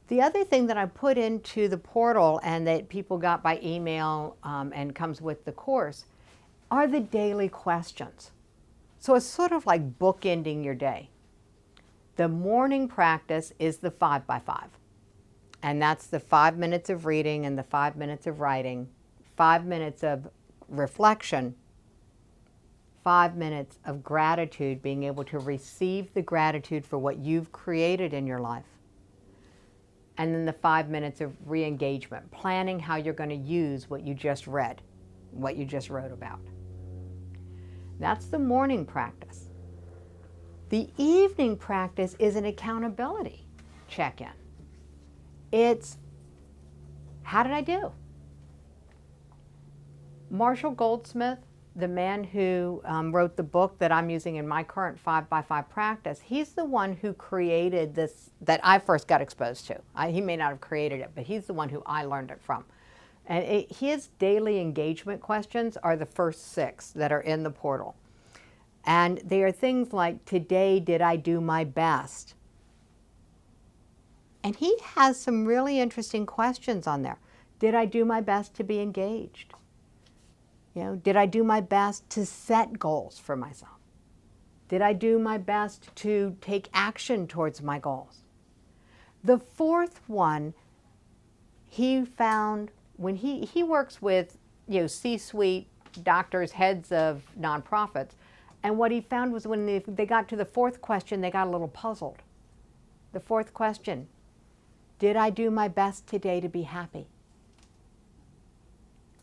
The other thing that I put into the portal and that people got by email and comes with the course are the daily questions. So it's sort of like bookending your day. The morning practice is the 5 by 5. And that's the 5 minutes of reading and the 5 minutes of writing, 5 minutes of reflection, 5 minutes of gratitude, being able to receive the gratitude for what you've created in your life. And then the 5 minutes of re-engagement, planning how you're going to use what you just read, what you just wrote about. That's the morning practice. The evening practice is an accountability check-in. It's, how did I do? Marshall Goldsmith, the man who wrote the book that I'm using in my current 5 by 5 practice, he's the one who created this that I first got exposed to. He may not have created it, but he's the one who I learned it from. And his daily engagement questions are the first 6 that are in the portal. And they are things like, today did I do my best? And he has some really interesting questions on there. Did I do my best to be engaged? You know, did I do my best to set goals for myself? Did I do my best to take action towards my goals? The fourth one, he found when he works with, you know, C-suite doctors, heads of nonprofits, and what he found was when they got to the fourth question, they got a little puzzled. The fourth question, did I do my best today to be happy?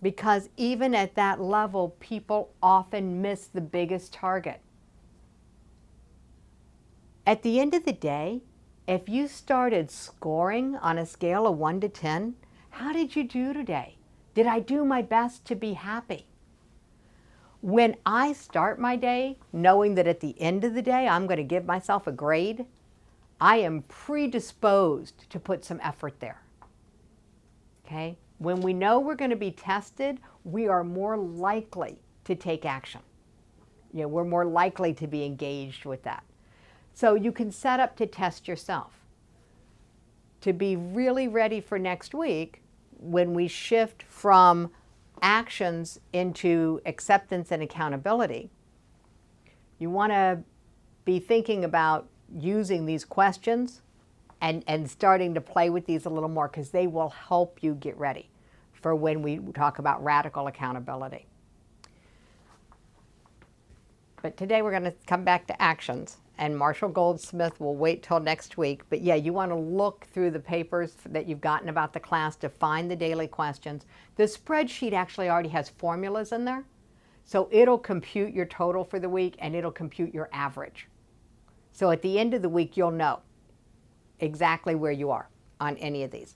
Because even at that level, people often miss the biggest target. At the end of the day, if you started scoring on a scale of 1 to 10, how did you do today? Did I do my best to be happy? When I start my day knowing that at the end of the day I'm going to give myself a grade, I am predisposed to put some effort there. Okay? When we know we're going to be tested, we are more likely to take action. You know, we're more likely to be engaged with that. So you can set up to test yourself. To be really ready for next week, when we shift from actions into acceptance and accountability, you want to be thinking about using these questions and starting to play with these a little more, because they will help you get ready for when we talk about radical accountability. But today we're going to come back to actions, and Marshall Goldsmith will wait till next week. But yeah, you want to look through the papers that you've gotten about the class to find the daily questions. The spreadsheet actually already has formulas in there, so it'll compute your total for the week and it'll compute your average. So at the end of the week, you'll know exactly where you are on any of these.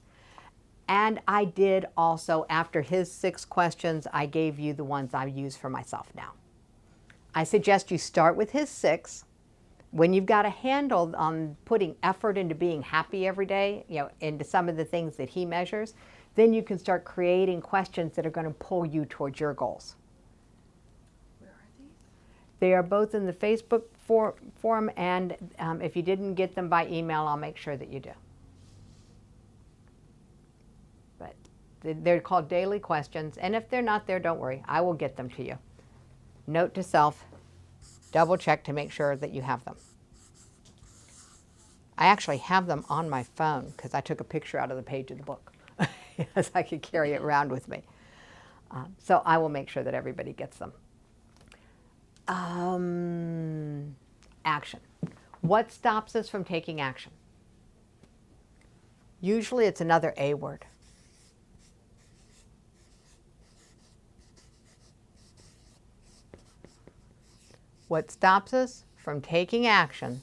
And I did also, after his 6 questions, I gave you the ones I use for myself now. I suggest you start with his 6. When you've got a handle on putting effort into being happy every day, you know, into some of the things that he measures, then you can start creating questions that are going to pull you towards your goals. Where are these? They are both in the Facebook forum, and if you didn't get them by email, I'll make sure that you do. But they're called daily questions, and if they're not there, don't worry, I will get them to you. Note to self, double check to make sure that you have them. I actually have them on my phone because I took a picture out of the page of the book as I could carry it around with me. So I will make sure that everybody gets them. Action. What stops us from taking action? Usually it's another A word. What stops us from taking action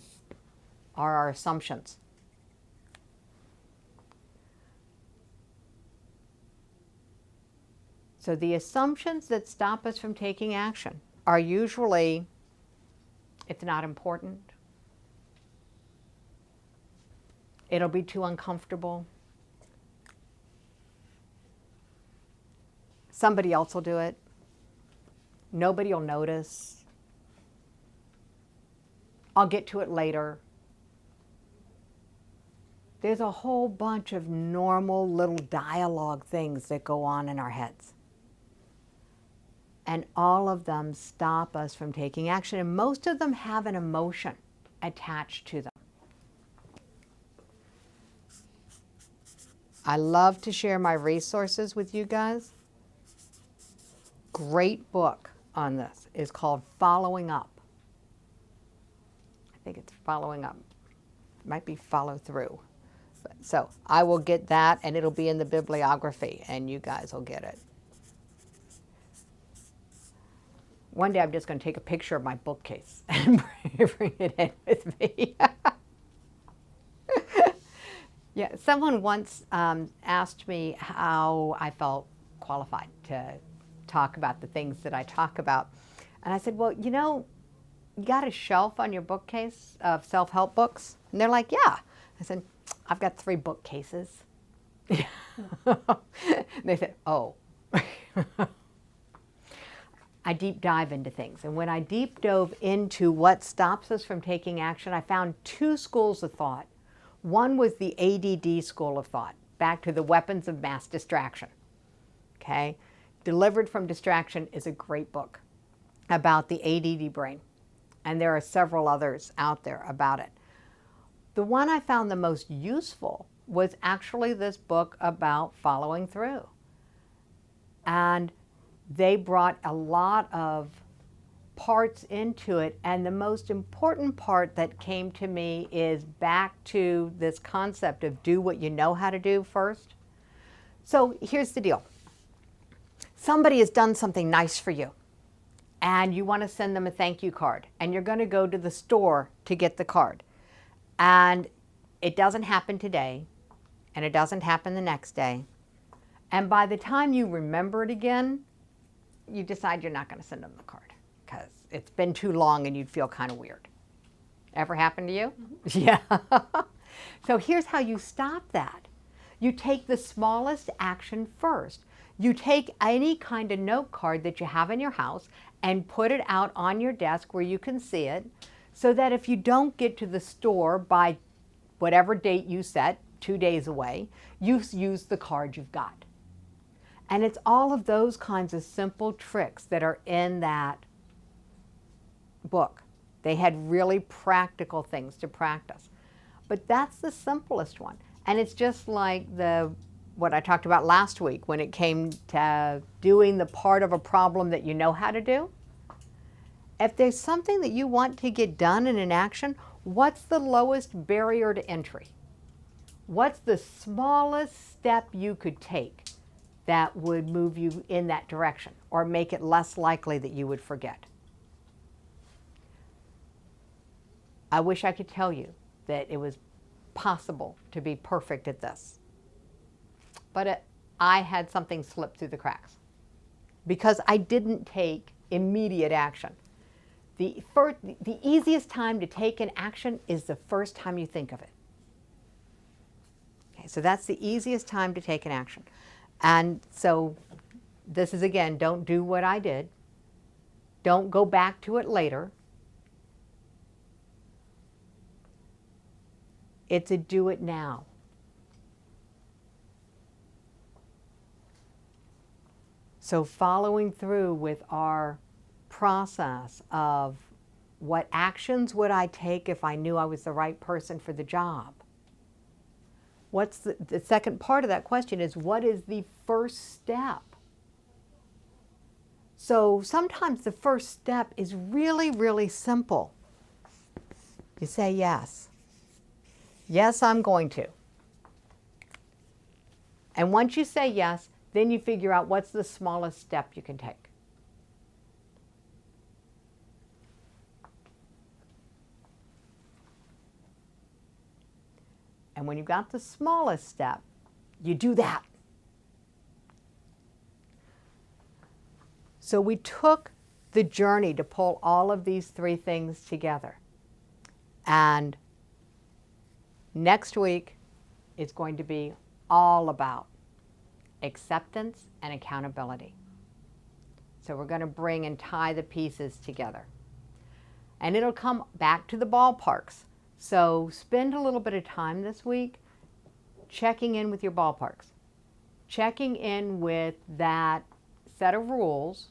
are our assumptions. So the assumptions that stop us from taking action are usually, it's not important, it'll be too uncomfortable, somebody else will do it, nobody will notice, I'll get to it later. There's a whole bunch of normal little dialogue things that go on in our heads. And all of them stop us from taking action. And most of them have an emotion attached to them. I love to share my resources with you guys. Great book on this is called Following Up. I think it's Following Up. Might be Follow Through. So I will get that, and it'll be in the bibliography, and you guys will get it. One day I'm just going to take a picture of my bookcase and bring it in with me. Yeah, someone once asked me how I felt qualified to talk about the things that I talk about. And I said, well, you know, you got a shelf on your bookcase of self-help books? And they're like, yeah. I said, I've got 3 bookcases. They said, oh. I deep dive into things. And when I deep dove into what stops us from taking action, I found 2 schools of thought. One was the ADD school of thought, back to the weapons of mass distraction. Okay? Delivered from Distraction is a great book about the ADD brain. And there are several others out there about it. The one I found the most useful was actually this book about following through. And they brought a lot of parts into it, and the most important part that came to me is back to this concept of do what you know how to do first. So here's the deal. Somebody has done something nice for you, and you want to send them a thank you card, and you're going to go to the store to get the card. And it doesn't happen today, and it doesn't happen the next day. And by the time you remember it again, you decide you're not going to send them the card because it's been too long and you'd feel kind of weird. Ever happened to you? Mm-hmm. Yeah. So here's how you stop that. You take the smallest action first. You take any kind of note card that you have in your house and put it out on your desk where you can see it, so that if you don't get to the store by whatever date you set, 2 days away, you use the card you've got. And it's all of those kinds of simple tricks that are in that book. They had really practical things to practice. But that's the simplest one. And it's just like what I talked about last week when it came to doing the part of a problem that you know how to do. If there's something that you want to get done in an action, what's the lowest barrier to entry? What's the smallest step you could take that would move you in that direction or make it less likely that you would forget? I wish I could tell you that it was possible to be perfect at this. But I had something slip through the cracks because I didn't take immediate action. The easiest time to take an action is the first time you think of it. Okay, so that's the easiest time to take an action. And so this is, again, don't do what I did. Don't go back to it later. It's a do it now. So following through with our process of what actions would I take if I knew I was the right person for the job? What's the second part of that question is, what is the first step? So sometimes the first step is really, really simple. You say yes. Yes, I'm going to. And once you say yes, then you figure out what's the smallest step you can take. And when you've got the smallest step, you do that. So we took the journey to pull all of these 3 things together. And next week is going to be all about acceptance and accountability. So we're going to bring and tie the pieces together. And it'll come back to the ballparks. So spend a little bit of time this week checking in with your ballparks, checking in with that set of rules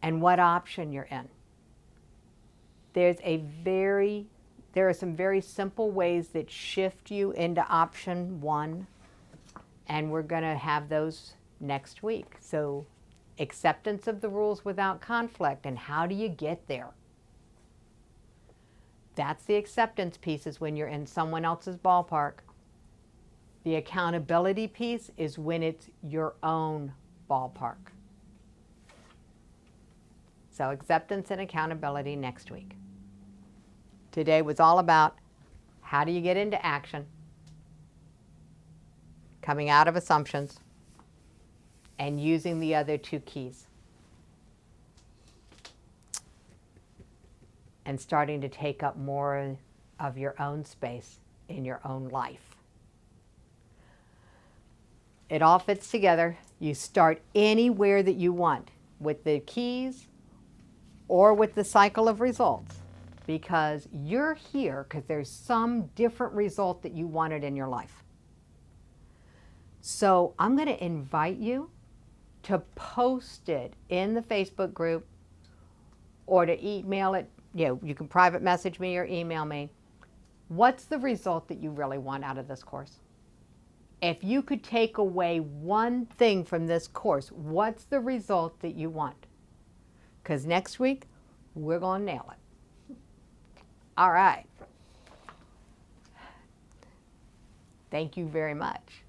and what option you're in. There are some very simple ways that shift you into option 1, and we're going to have those next week. So acceptance of the rules without conflict, and how do you get there? That's the acceptance piece, is when you're in someone else's ballpark. The accountability piece is when it's your own ballpark. So acceptance and accountability next week. Today was all about how do you get into action, coming out of assumptions, and using the other 2 keys. And starting to take up more of your own space in your own life. It all fits together. You start anywhere that you want, with the keys or with the cycle of results, because you're here because there's some different result that you wanted in your life. So I'm going to invite you to post it in the Facebook group, or to email it. You can private message me or email me. What's the result that you really want out of this course? If you could take away one thing from this course, what's the result that you want? Because next week, we're going to nail it. All right. Thank you very much.